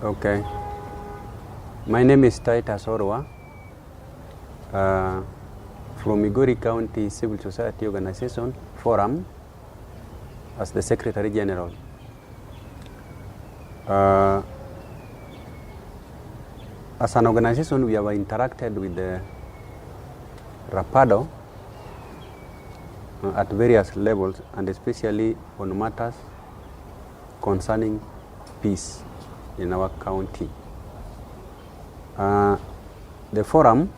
Okay. My name is TITUS ORWA from Migori County Civil Society Organization Forum as the Secretary General. As an organization, we have interacted with the RAPADO at various levels, and especially on matters concerning peace in our county. The forum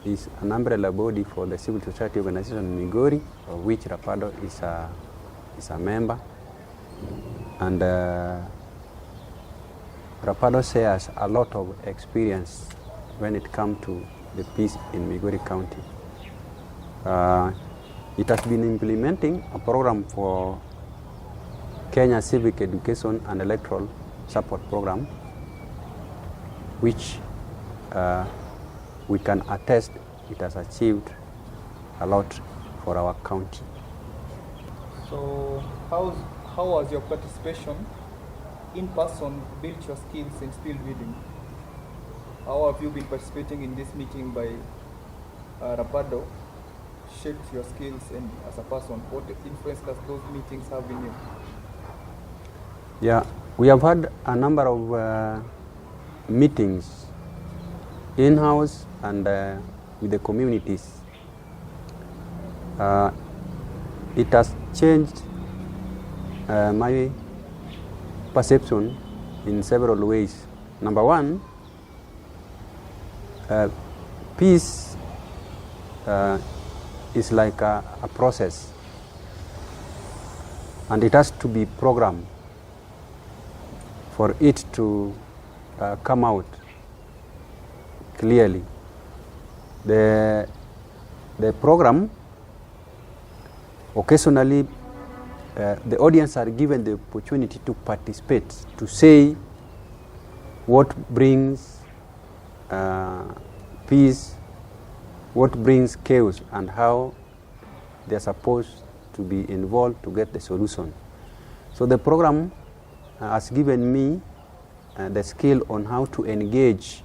is an umbrella body for the civil society organization in Migori, of which RAPADO is a member. And RAPADO shares a lot of experience when it comes to the peace in Migori County. It has been implementing a program for Kenya Civic Education and Electoral Support Program, which we can attest it has achieved a lot for our county. So how was your participation in person built your skills in field reading? How have you been participating in this meeting by RAPADO shaped your skills and as a person? What influence does those meetings have in you? Yeah, we have had a number of meetings in-house and with the communities. It has changed my perception in several ways. Number one, peace is like a process, and it has to be programmed for it to come out clearly. The program, occasionally the audience are given the opportunity to participate, to say what brings peace, what brings chaos, and how they are supposed to be involved to get the solution. So the program has given me the skill on how to engage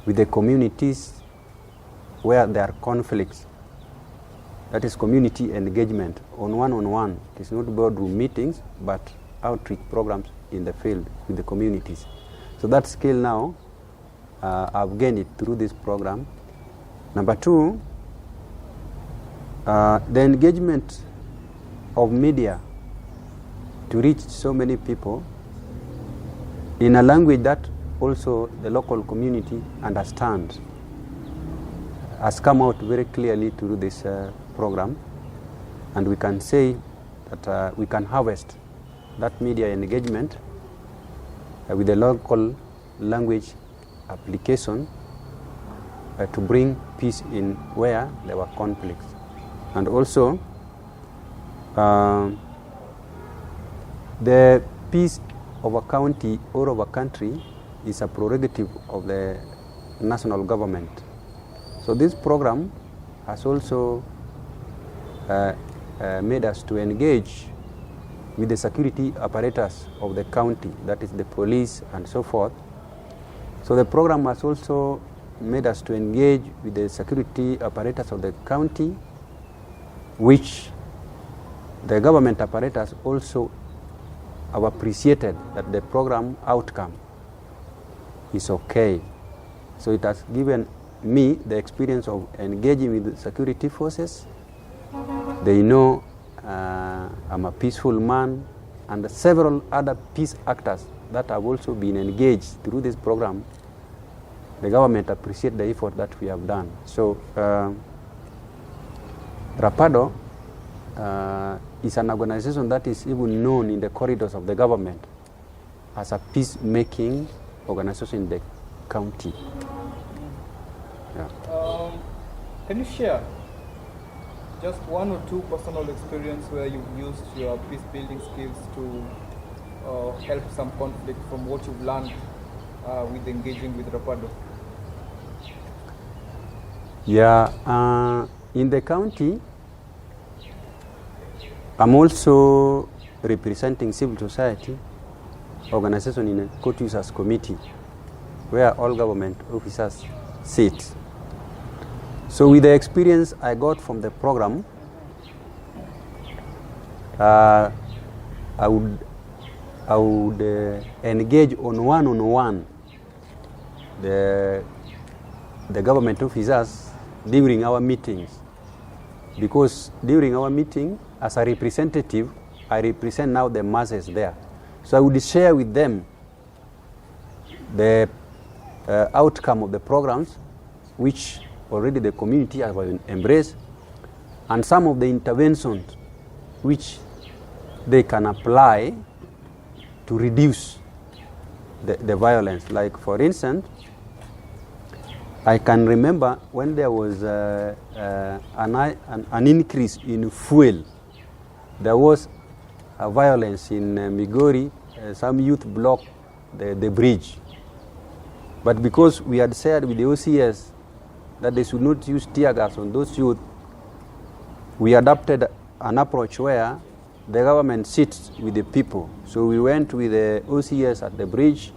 with the communities where there are conflicts. That is community engagement on one-on-one. It is not boardroom meetings, but outreach programs in the field with the communities. So that skill now, I've gained it through this program. Number two, the engagement of media to reach so many people in a language that also the local community understands has come out very clearly through this program, and we can say that we can harvest that media engagement with the local language application to bring peace in where there were conflicts. And also the peace of a county or of a country is a prerogative of the national government. So this program has also made us to engage with the security apparatus of the county, that is the police and so forth. So the program has also made us to engage with the security apparatus of the county, which the government apparatus also have appreciated that the program outcome is okay. So it has given me the experience of engaging with the security forces. They know I'm a peaceful man, and several other peace actors that have also been engaged through this program. The government appreciates the effort that we have done. So RAPADO is an organization that is even known in the corridors of the government as a peacemaking organization in the county. Yeah. Can you share just one or two personal experience where you've used your peace building skills to help some conflict from what you've learned with engaging with RAPADO? Yeah, in the county, I'm also representing civil society organization in a court users committee where all government officers sit. So with the experience I got from the program, I would engage on one-on-one the government officers during our meetings, because during our meeting, as a representative, I represent now the masses there. So I would share with them the outcome of the programs, which already the community have embraced, and some of the interventions which they can apply to reduce the violence. Like, for instance, I can remember when there was an increase in fuel, there was a violence in Migori. Some youth blocked the bridge. But because we had said with the OCS that they should not use tear gas on those youth, we adopted an approach where the government sits with the people. So we went with the OCS at the bridge,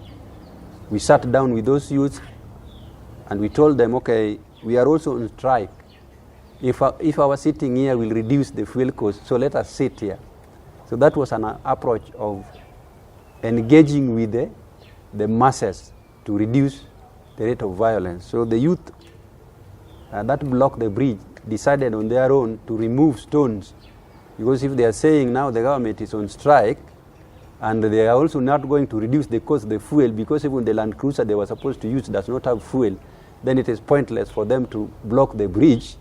we sat down with those youths, and we told them, okay, we are also on strike. If our sitting here will reduce the fuel cost, so let us sit here. So that was an approach of engaging with the masses to reduce the rate of violence. So the youth that blocked the bridge decided on their own to remove stones, because if they are saying now the government is on strike and they are also not going to reduce the cost of the fuel, because even the Land Cruiser they were supposed to use does not have fuel, then it is pointless for them to block the bridge.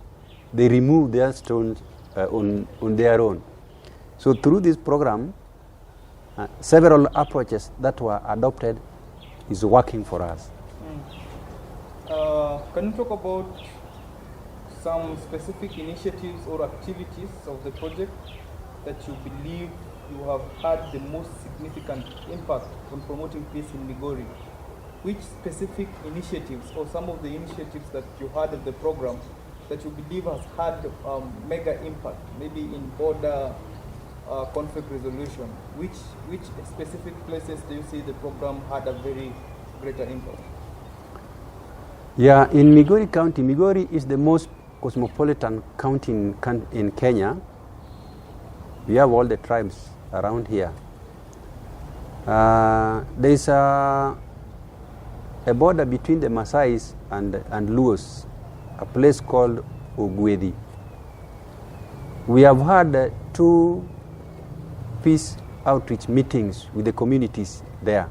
They remove their stones on their own. So through this program, several approaches that were adopted is working for us. Can you talk about some specific initiatives or activities of the project that you believe you have had the most significant impact on promoting peace in Migori? Which specific initiatives or some of the initiatives that you had of the program that you believe has had mega impact, maybe in border conflict resolution? Which specific places do you see the program had a very greater impact? Yeah, in Migori County, Migori is the most cosmopolitan county in Kenya. We have all the tribes around here. There is a border between the Maasais and Luos, a place called Ogwedi. We have had 2 peace outreach meetings with the communities there,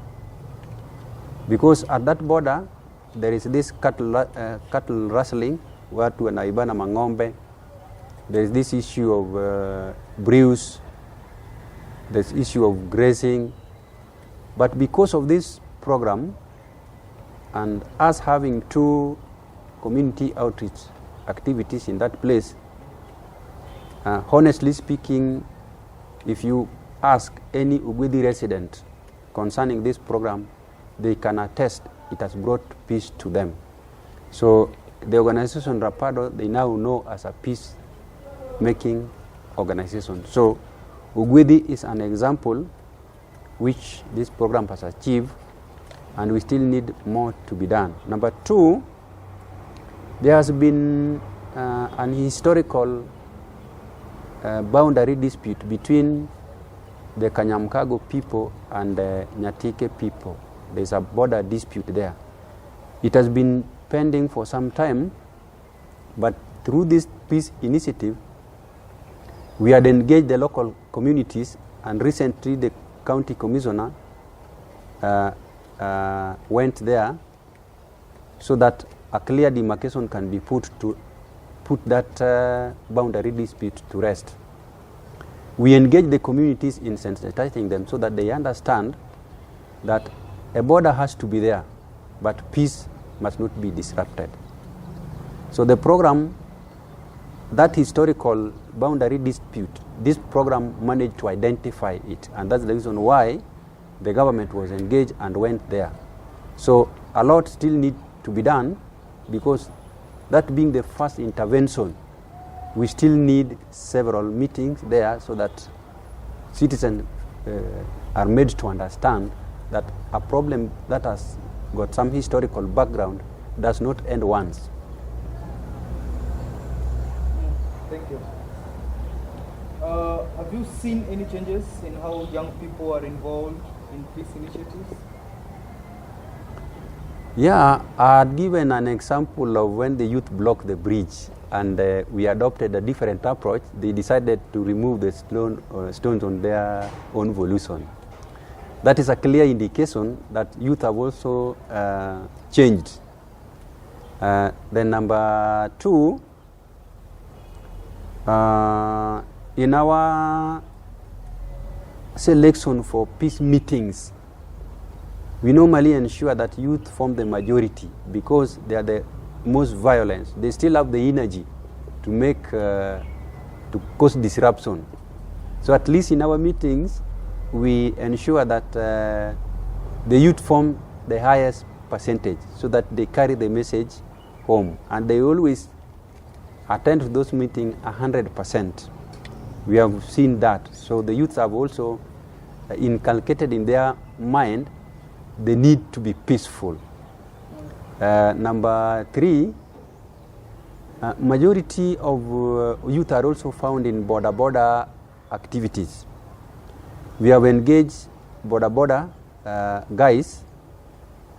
because at that border there is this cattle rustling, watu wanaibana mang'ombe. There is this issue of brews, this issue of grazing. But because of this program and us having 2 community outreach activities in that place, honestly speaking, if you ask any Ugwedi resident concerning this program, they can attest it has brought peace to them. So the organization Rapado, they now know as a peace-making organization. So Ugwedi is an example which this program has achieved, and we still need more to be done. Number 2, there has been an historical boundary dispute between the Kanyamkago people and the Nyatike people. There's a border dispute there. It has been pending for some time, but through this peace initiative, we had engaged the local communities, and recently the county commissioner went there so that a clear demarcation can be put to put that boundary dispute to rest. We engage the communities in sensitizing them so that they understand that a border has to be there, but peace must not be disrupted. So the program, that historical boundary dispute, this program managed to identify it, and that's the reason why the government was engaged and went there. So a lot still need to be done, because that being the first intervention, we still need several meetings there so that citizens are made to understand that a problem that has got some historical background does not end once. Thank you. Have you seen any changes in how young people are involved in peace initiatives? Yeah, I had given an example of when the youth blocked the bridge and we adopted a different approach. They decided to remove the stones on their own volition. That is a clear indication that youth have also changed. Then number two, in our selection for peace meetings, we normally ensure that youth form the majority because they are the most violent. They still have the energy to make, to cause disruption. So at least in our meetings, we ensure that the youth form the highest percentage so that they carry the message home. And they always attend to those meetings 100%. We have seen that. So the youth have also inculcated in their mind the need to be peaceful. Number three, majority of youth are also found in border activities. We have engaged border guys,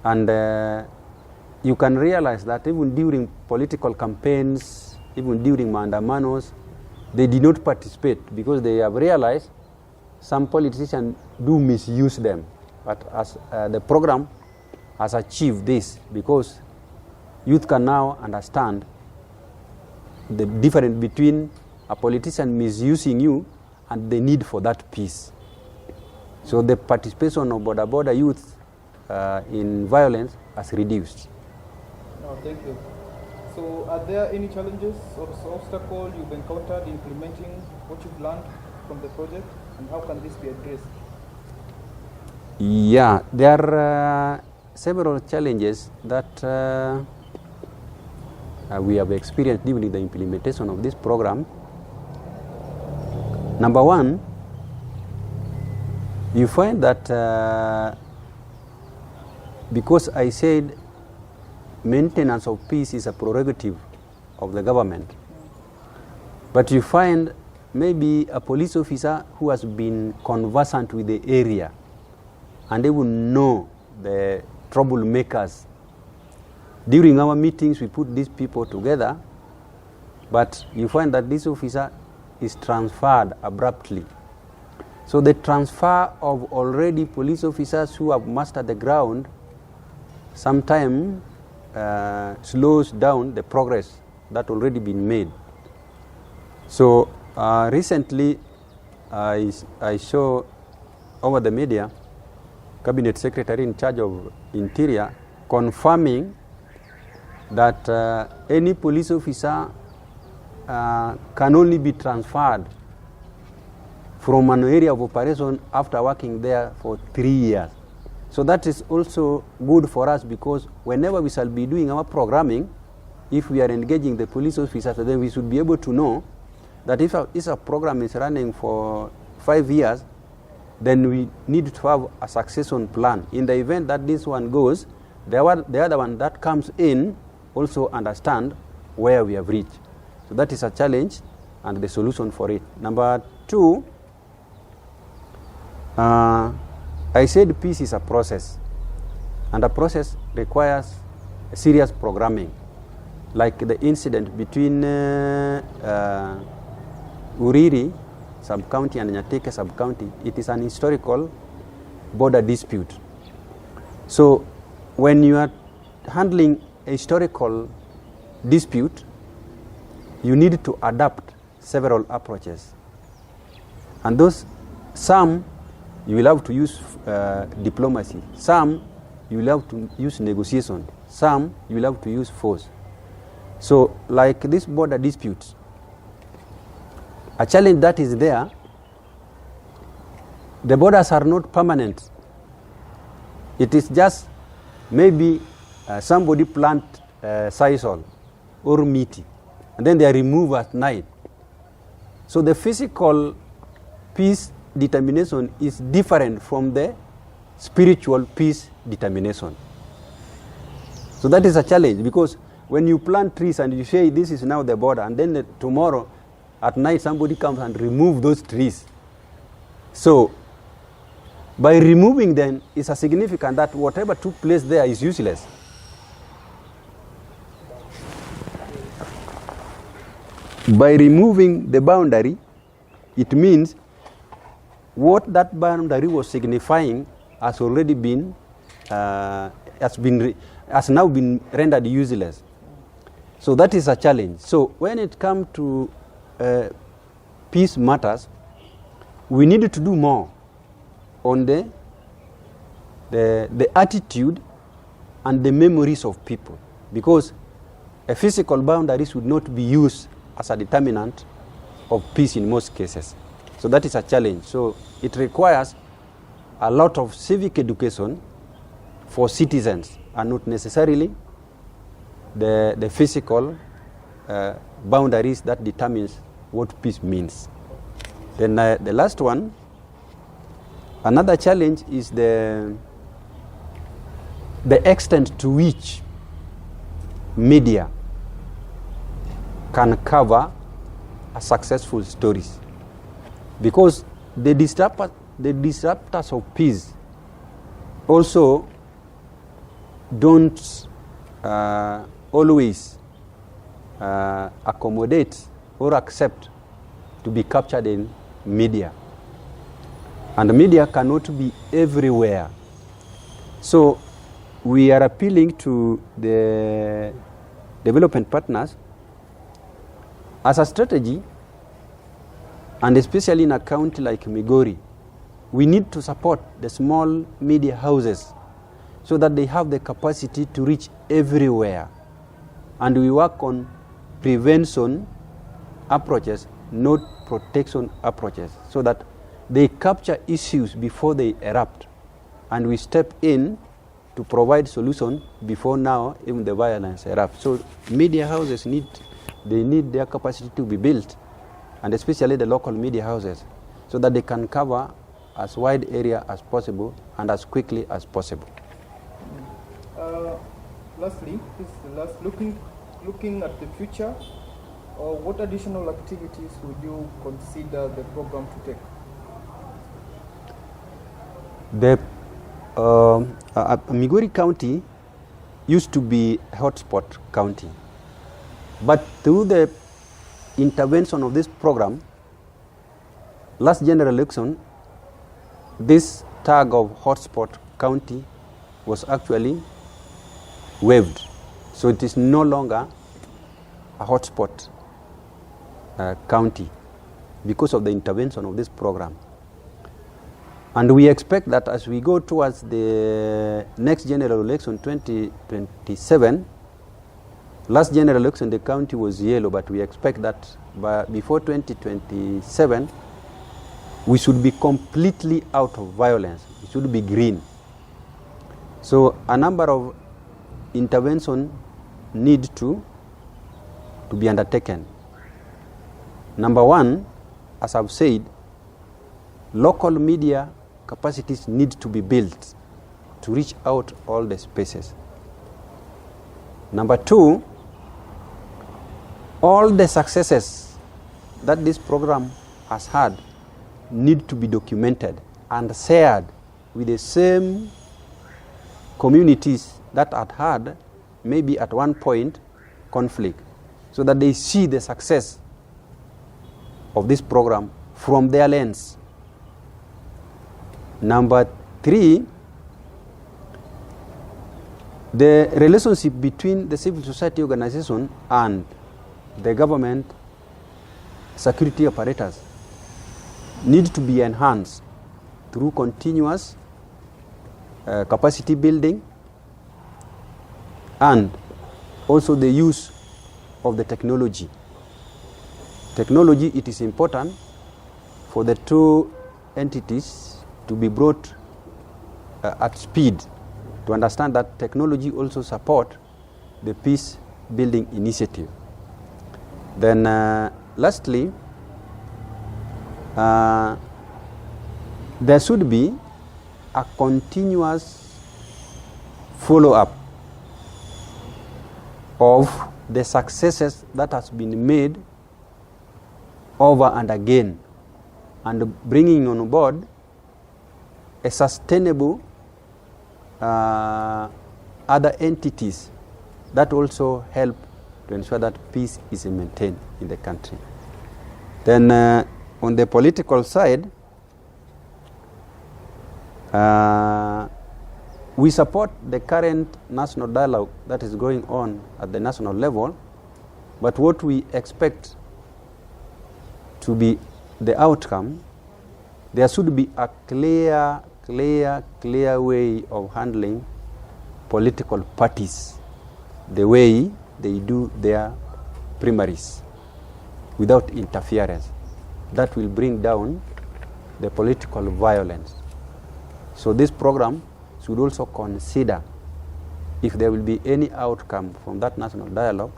and you can realize that even during political campaigns, even during maandamanos, they did not participate because they have realized some politicians do misuse them. But as the program has achieved this, because youth can now understand the difference between a politician misusing you and the need for that peace. So the participation of border youth in violence has reduced. No, thank you. So are there any challenges or obstacles you've encountered in implementing what you've learned from the project, and how can this be addressed? Yeah, there are several challenges that we have experienced during the implementation of this program. Number one, you find that because I said maintenance of peace is a prerogative of the government, but you find maybe a police officer who has been conversant with the area and they will know the troublemakers. During our meetings, we put these people together, but you find that this officer is transferred abruptly. So the transfer of already police officers who have mastered the ground sometimes slows down the progress that already been made. So recently, I saw over the media Cabinet Secretary in charge of Interior confirming that any police officer can only be transferred from an area of operation after working there for 3 years. So that is also good for us, because whenever we shall be doing our programming, if we are engaging the police officers, then we should be able to know that if a program is running for 5 years, then we need to have a succession plan. In the event that this one goes, the other one that comes in also understand where we have reached. So that is a challenge and the solution for it. Number two, I said peace is a process, and a process requires serious programming. Like the incident between Uriri sub-county and Nyateke sub-county, it is an historical border dispute. So when you are handling a historical dispute, you need to adapt several approaches. And those, some you will have to use diplomacy, some you will have to use negotiation, some you will have to use force. So like this border disputes, a challenge that is there, the borders are not permanent. It is just maybe somebody plant sisal or miti, and then they are removed at night. So the physical peace determination is different from the spiritual peace determination. So that is a challenge, because when you plant trees and you say this is now the border, and then tomorrow at night somebody comes and remove those trees. So by removing them, it's a significant that whatever took place there is useless. By removing the boundary, it means what that boundary was signifying has already been, has now been rendered useless. So that is a challenge. So when it comes to peace matters, we need to do more on the attitude and the memories of people, because a physical boundaries would not be used as a determinant of peace in most cases. So that is a challenge. So it requires a lot of civic education for citizens, and not necessarily the physical boundaries that determines what peace means. Then the last one, another challenge is the extent to which media can cover a successful stories, because the disruptors of peace also don't always accommodate or accept to be captured in media, and media cannot be everywhere. So we are appealing to the development partners as a strategy, and especially in a county like Migori, we need to support the small media houses so that they have the capacity to reach everywhere. And we work on prevention approaches, not protection approaches, so that they capture issues before they erupt, and we step in to provide solution before now even the violence erupts. So media houses need their capacity to be built, and especially the local media houses, so that they can cover as wide area as possible and as quickly as possible. Lastly, looking at the future, what additional activities would you consider the program to take? Migori County used to be a hotspot county, but through the intervention of this program, last general election, this tag of hotspot county was actually waived. So it is no longer a hotspot county because of the intervention of this program. And we expect that as we go towards the next general election, 2027, last general election the county was yellow, but we expect that before 2027, we should be completely out of violence. It should be green. So a number of interventions need to be undertaken. Number one, as I've said, local media capacities need to be built to reach out all the spaces. Number two, all the successes that this program has had need to be documented and shared with the same communities that had maybe at one point conflict, so that they see the success of this program from their lens. Number three, the relationship between the civil society organization and the government security apparatus need to be enhanced through continuous capacity building, and also the use of the technology. Technology, it is important for the two entities to be brought at speed, to understand that technology also support the peace building initiative. Then lastly, there should be a continuous follow-up of the successes that has been made over and again, and bringing on board a sustainable other entities that also help to ensure that peace is maintained in the country. Then on the political side, we support the current national dialogue that is going on at the national level, but what we expect to be the outcome, there should be a clear way of handling political parties the way they do their primaries, without interference. That will bring down the political violence. So this program should also consider if there will be any outcome from that national dialogue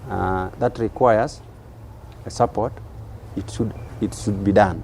that requires a support, it should be done.